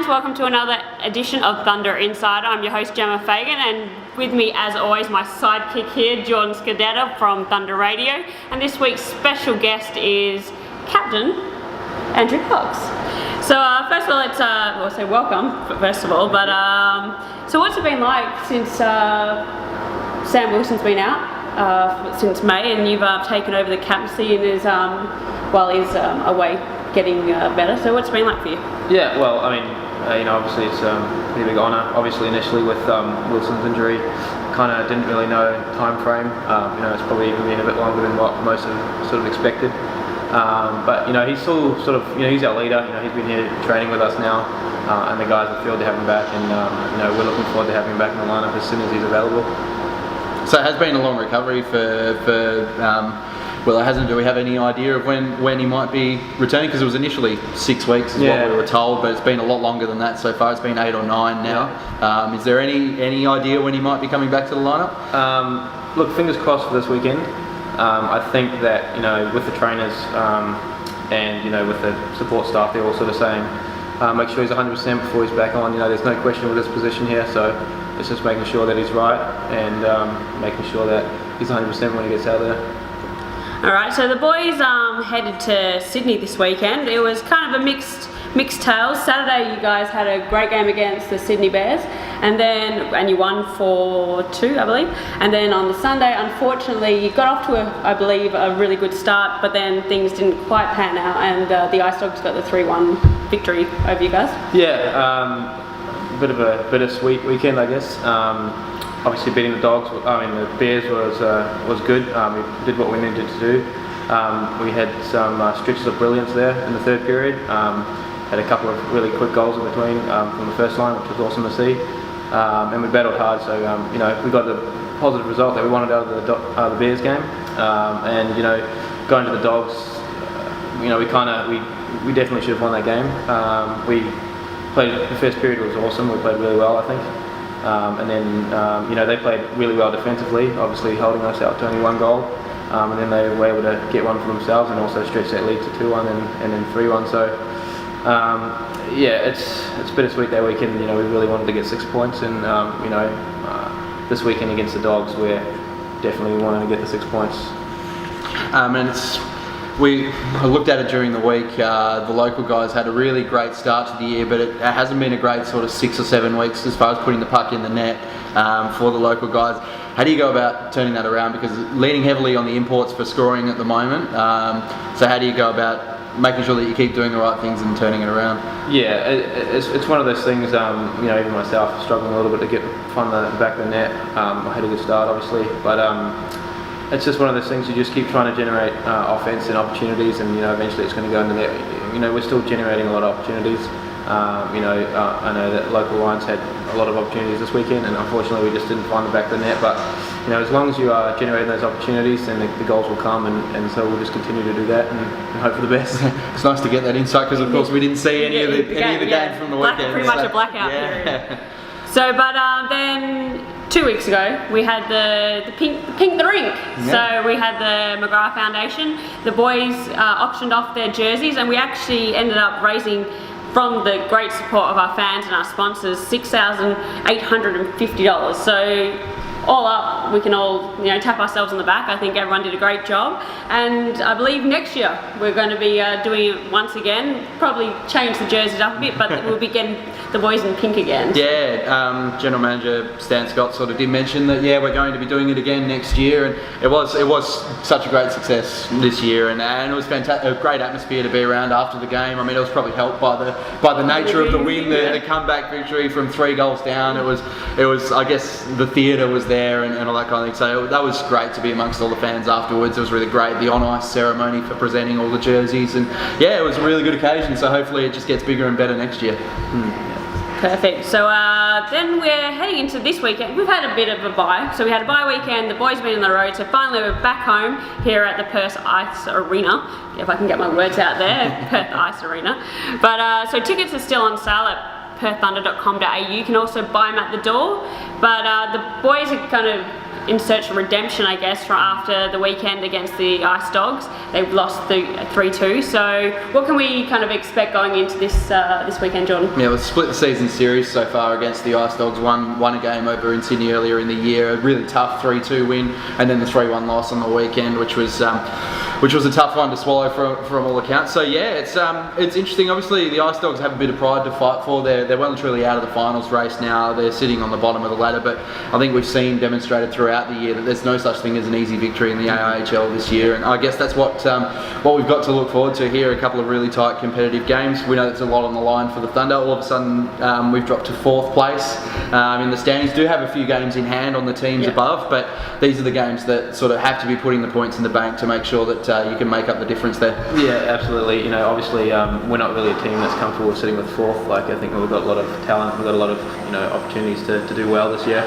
fans, welcome to another edition of Thunder Insider. I'm your host Gemma Fagan, and with me as always my sidekick here, Jordan Scardetta from Thunder Radio, and this week's special guest is Captain Andrew Cox. So first of all, let's say welcome first of all, but so what's it been like since Sam Wilson's been out since May, and you've taken over the captaincy and is while he's away getting better. So what's it been like for you? Yeah, well, I mean, obviously it's a pretty big honour. Obviously, initially with Wilson's injury, kind of didn't really know time frame. It's probably even been a bit longer than what most have sort of expected. But he's still sort of, he's our leader. He's been here training with us now, and the guys are thrilled to have him back. And we're looking forward to having him back in the lineup as soon as he's available. So it has been a long recovery for well, it hasn't. Do we have any idea of when he might be returning? Because it was initially 6 weeks is what we were told, but it's been a lot longer than that so far. It's been 8 or 9 now. Yeah. Is there any idea when he might be coming back to the lineup? Look, fingers crossed for this weekend. I think that with the trainers and with the support staff, they're all sort of saying make sure he's 100% before he's back on. There's no question with his position here, so it's just making sure that he's right and making sure that he's 100% when he gets out there. Alright, so the boys headed to Sydney this weekend. It was kind of a mixed tales. Saturday you guys had a great game against the Sydney Bears, and you won 4-2, I believe. And then on the Sunday, unfortunately, you got off to I believe a really good start, but then things didn't quite pan out, and the Ice Dogs got the 3-1 victory over you guys. Yeah, bit of a bittersweet weekend, I guess. Obviously beating the Bears was good. We did what we needed to do. We had some stretches of brilliance there in the third period. Had a couple of really quick goals in between from the first line, which was awesome to see. And we battled hard, so we got the positive result that we wanted out of the Bears game. And going to the Dogs, we definitely should have won that game. We played, the first period was awesome. We played really well, I think. And then they played really well defensively, obviously holding us out to only 1 goal, and then they were able to get one for themselves and also stretch that lead to 2-1 and then 3-1. So it's bittersweet that weekend. We really wanted to get 6 points, and this weekend against the Dogs, we're definitely wanting to get the 6 points. And I looked at it during the week. The local guys had a really great start to the year, but it hasn't been a great sort of 6 or 7 weeks as far as putting the puck in the net for the local guys. How do you go about turning that around? Because leaning heavily on the imports for scoring at the moment. So how do you go about making sure that you keep doing the right things and turning it around? Yeah, it's one of those things. Even myself struggling a little bit to find the back of the net. I had a good start, obviously, but. It's just one of those things. You just keep trying to generate offense and opportunities, and eventually it's going to go into net. We're still generating a lot of opportunities. I know that local Lions had a lot of opportunities this weekend, and unfortunately we just didn't find the back of the net. But as long as you are generating those opportunities, then the goals will come, and so we'll just continue to do that and hope for the best. It's nice to get that insight, because of course we didn't see any of the games from the weekend. Pretty much a blackout period. So, but then 2 weeks ago we had the Pink the Rink. Yeah. So we had the McGrath Foundation. The boys auctioned off their jerseys, and we actually ended up raising, from the great support of our fans and our sponsors, $6,850. So all up, we can all tap ourselves on the back. I think everyone did a great job, and I believe next year we're going to be doing it once again. Probably change the jerseys up a bit, but we'll be getting the boys in pink again. Yeah, General Manager Stan Scott sort of did mention that we're going to be doing it again next year, and it was such a great success this year, and it was fantastic, a great atmosphere to be around after the game. I mean, it was probably helped by the nature of the win, the comeback victory from 3 goals down. It was I guess the theatre was there and all that kind of thing. So that was great to be amongst all the fans afterwards. It was really great. The on-ice ceremony for presenting all the jerseys, and it was a really good occasion. So hopefully it just gets bigger and better next year. Perfect. So then we're heading into this weekend. We've had a bit of a bye. So we had a bye weekend. The boys have been on the road. So finally we're back home here at the Perth Ice Arena. If I can get my words out there, Perth Ice Arena. But so tickets are still on sale at perththunder.com.au. You can also buy them at the door. But the boys are kind of in search of redemption, I guess, from after the weekend against the Ice Dogs. They've lost 3-2. So what can we kind of expect going into this weekend, John? Yeah, we've split the season series so far against the Ice Dogs. Won a game over in Sydney earlier in the year, a really tough 3-2 win, and then the 3-1 loss on the weekend, which was a tough one to swallow from all accounts. So yeah, it's interesting. Obviously, the Ice Dogs have a bit of pride to fight for. They're well and truly out of the finals race now. They're sitting on the bottom of the ladder, but I think we've seen demonstrated throughout the year that there's no such thing as an easy victory in the AIHL this year, and I guess that's what we've got to look forward to here. A couple of really tight competitive games. We know there's a lot on the line for the Thunder. All of a sudden, we've dropped to 4th place in the standings. Do have a few games in hand on the teams above, but these are the games that sort of have to be putting the points in the bank to make sure that you can make up the difference there. Yeah, absolutely. You know, obviously, we're not really a team that's comfortable sitting with 4th. Like, I think we've got a lot of talent. We've got a lot of opportunities to do well this year.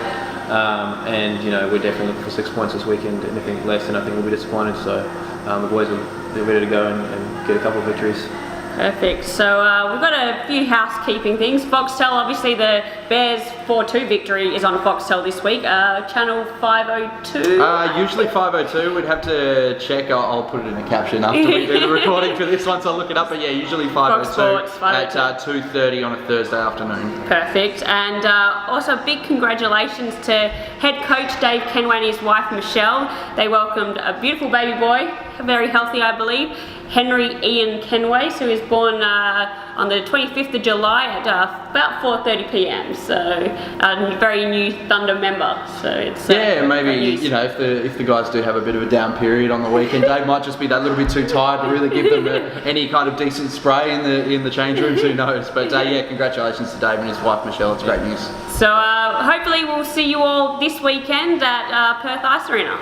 And we're definitely looking for 6 points this weekend. Anything less, and I think we'll be disappointed. So the boys are ready to go and get a couple of victories. Perfect. So we've got a few housekeeping things. Foxtel, obviously the Bears 4-2 victory is on Foxtel this week. Channel 502? Usually 502. We'd have to check. I'll put it in a caption after we do the recording for this one, so I'll look it up. But yeah, usually 502 at 2:30 on a Thursday afternoon. Perfect. And also big congratulations to head coach Dave Kenway and his wife Michelle. They welcomed a beautiful baby boy, very healthy I believe, Henry Ian Kenway, so he was born on the 25th of July at about 4:30 p.m. So a very new Thunder member. So it's maybe if the guys do have a bit of a down period on the weekend, Dave might just be that little bit too tired to really give them any kind of decent spray in the change rooms. Who knows? But congratulations to Dave and his wife Michelle. It's great news. So hopefully we'll see you all this weekend at Perth Ice Arena.